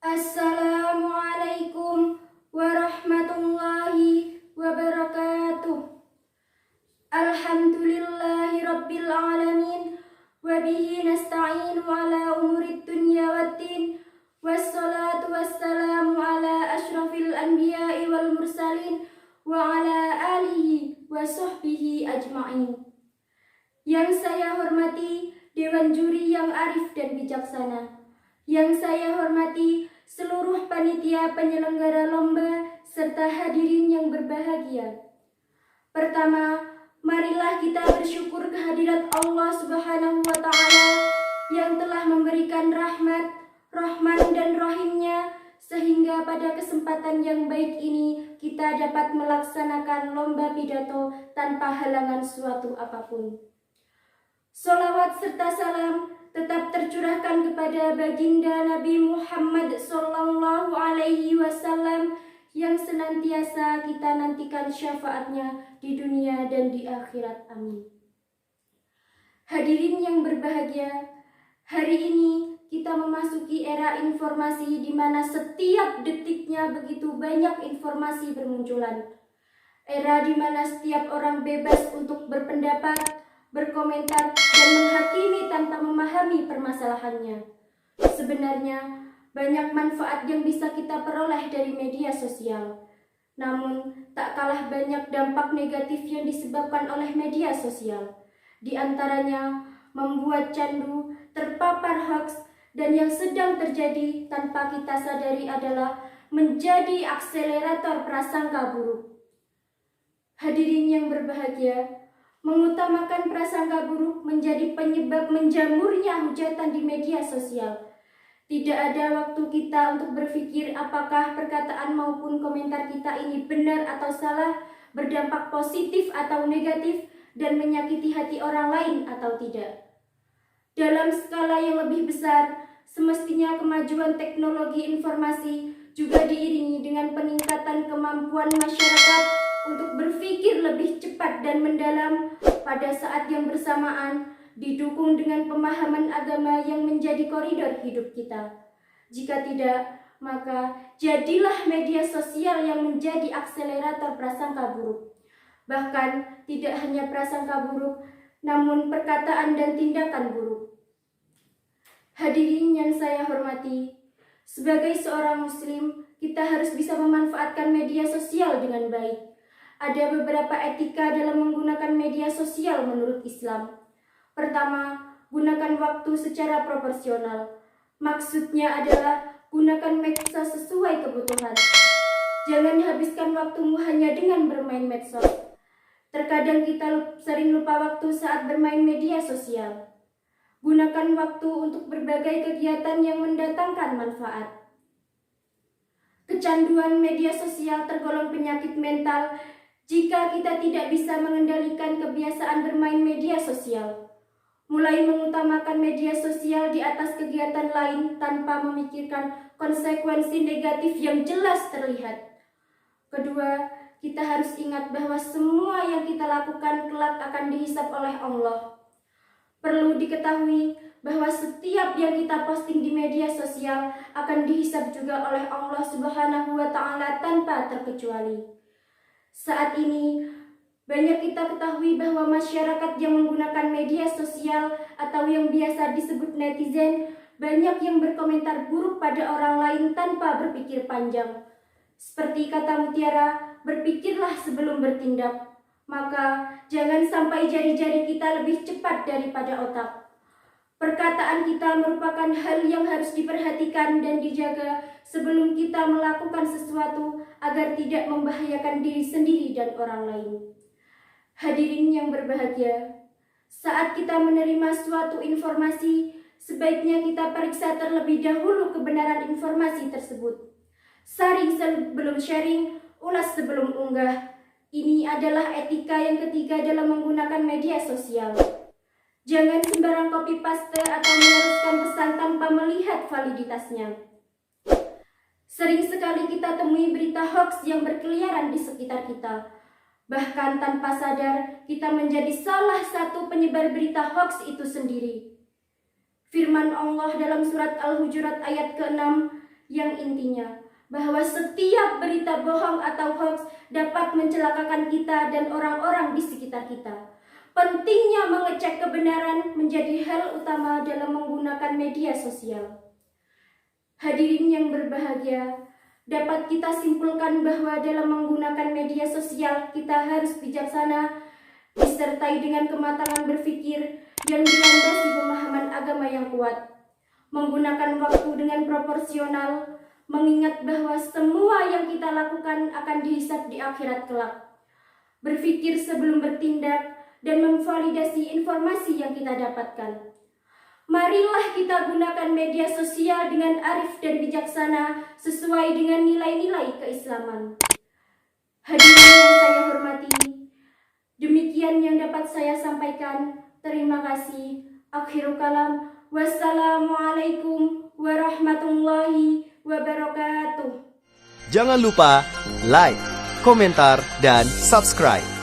Assalamualaikum warahmatullahi wabarakatuh. Alhamdulillahi rabbil alamin. Wabihi nasta'inu ala umurid dunya waddin. Wassalatu wassalamu ala ashrafil anbiya'i wal mursalin. Wa ala alihi wa sahbihi ajma'in. Yang saya hormati Dewan Juri yang arif dan bijaksana. Yang saya hormati seluruh panitia penyelenggara lomba serta hadirin yang berbahagia. Pertama, marilah kita bersyukur kehadirat Allah Subhanahu wa Ta'ala yang telah memberikan rahmat, rahman dan rahimnya sehingga pada kesempatan yang baik ini kita dapat melaksanakan lomba pidato tanpa halangan suatu apapun. Sholawat serta salam tetap tercurahkan kepada baginda Nabi Muhammad Sallallahu Alaihi Wasallam yang senantiasa kita nantikan syafaatnya di dunia dan di akhirat. Amin. Hadirin yang berbahagia, hari ini kita memasuki era informasi di mana setiap detiknya begitu banyak informasi bermunculan. Era di mana setiap orang bebas untuk berpendapat, berkomentar, dan menghakimi tanpa memahami permasalahannya. Sebenarnya, banyak manfaat yang bisa kita peroleh dari media sosial. Namun, tak kalah banyak dampak negatif yang disebabkan oleh media sosial. Di antaranya, membuat candu, terpapar hoaks, dan yang sedang terjadi tanpa kita sadari adalah menjadi akselerator prasangka buruk. Hadirin yang berbahagia, mengutamakan prasangka buruk menjadi penyebab menjamurnya hujatan di media sosial. Tidak ada waktu kita untuk berpikir apakah perkataan maupun komentar kita ini benar atau salah, berdampak positif atau negatif, dan menyakiti hati orang lain atau tidak. Dalam skala yang lebih besar, semestinya kemajuan teknologi informasi juga diiringi dengan peningkatan kemampuan masyarakat untuk berpikir lebih cepat dan mendalam pada saat yang bersamaan, didukung dengan pemahaman agama yang menjadi koridor hidup kita. Jika tidak, maka jadilah media sosial yang menjadi akselerator prasangka buruk. Bahkan tidak hanya prasangka buruk, namun perkataan dan tindakan buruk. Hadirin yang saya hormati, sebagai seorang muslim, kita harus bisa memanfaatkan media sosial dengan baik. Ada beberapa etika dalam menggunakan media sosial menurut Islam. Pertama, gunakan waktu secara proporsional. Maksudnya adalah gunakan medsos sesuai kebutuhan. Jangan habiskan waktumu hanya dengan bermain medsos. Terkadang kita sering lupa waktu saat bermain media sosial. Gunakan waktu untuk berbagai kegiatan yang mendatangkan manfaat. Kecanduan media sosial tergolong penyakit mental jika kita tidak bisa mengendalikan kebiasaan bermain media sosial, mulai mengutamakan media sosial di atas kegiatan lain tanpa memikirkan konsekuensi negatif yang jelas terlihat. Kedua, kita harus ingat bahwa semua yang kita lakukan kelak akan dihisab oleh Allah. Perlu diketahui bahwa setiap yang kita posting di media sosial akan dihisab juga oleh Allah Subhanahu wa Ta'ala tanpa terkecuali. Saat ini, banyak kita ketahui bahwa masyarakat yang menggunakan media sosial atau yang biasa disebut netizen, banyak yang berkomentar buruk pada orang lain tanpa berpikir panjang. Seperti kata Mutiara, berpikirlah sebelum bertindak. Maka, jangan sampai jari-jari kita lebih cepat daripada otak. Perkataan kita merupakan hal yang harus diperhatikan dan dijaga sebelum kita melakukan sesuatu agar tidak membahayakan diri sendiri dan orang lain. Hadirin yang berbahagia, saat kita menerima suatu informasi, sebaiknya kita periksa terlebih dahulu kebenaran informasi tersebut. Saring sebelum sharing, ulas sebelum unggah. Ini adalah etika yang ketiga dalam menggunakan media sosial. Jangan sembarang copy paste atau meneruskan pesan tanpa melihat validitasnya. Sering sekali kita temui berita hoaks yang berkeliaran di sekitar kita. Bahkan tanpa sadar, kita menjadi salah satu penyebar berita hoaks itu sendiri. Firman Allah dalam surat Al-Hujurat ayat ke-6, yang intinya bahwa setiap berita bohong atau hoax dapat mencelakakan kita dan orang-orang di sekitar kita. Pentingnya mengecek kebenaran menjadi hal utama dalam menggunakan media sosial. Hadirin yang berbahagia, dapat kita simpulkan bahwa dalam menggunakan media sosial kita harus bijaksana, disertai dengan kematangan berpikir yang dilandasi pemahaman agama yang kuat, menggunakan waktu dengan proporsional, mengingat bahwa semua yang kita lakukan akan dihisab di akhirat kelak, berpikir sebelum bertindak, dan memvalidasi informasi yang kita dapatkan. Marilah kita gunakan media sosial dengan arif dan bijaksana sesuai dengan nilai-nilai keislaman. Hadirin yang saya hormati, demikian yang dapat saya sampaikan. Terima kasih. Akhirul kalam. Wassalamualaikum warahmatullahi wabarakatuh. Jangan lupa like, komentar, dan subscribe.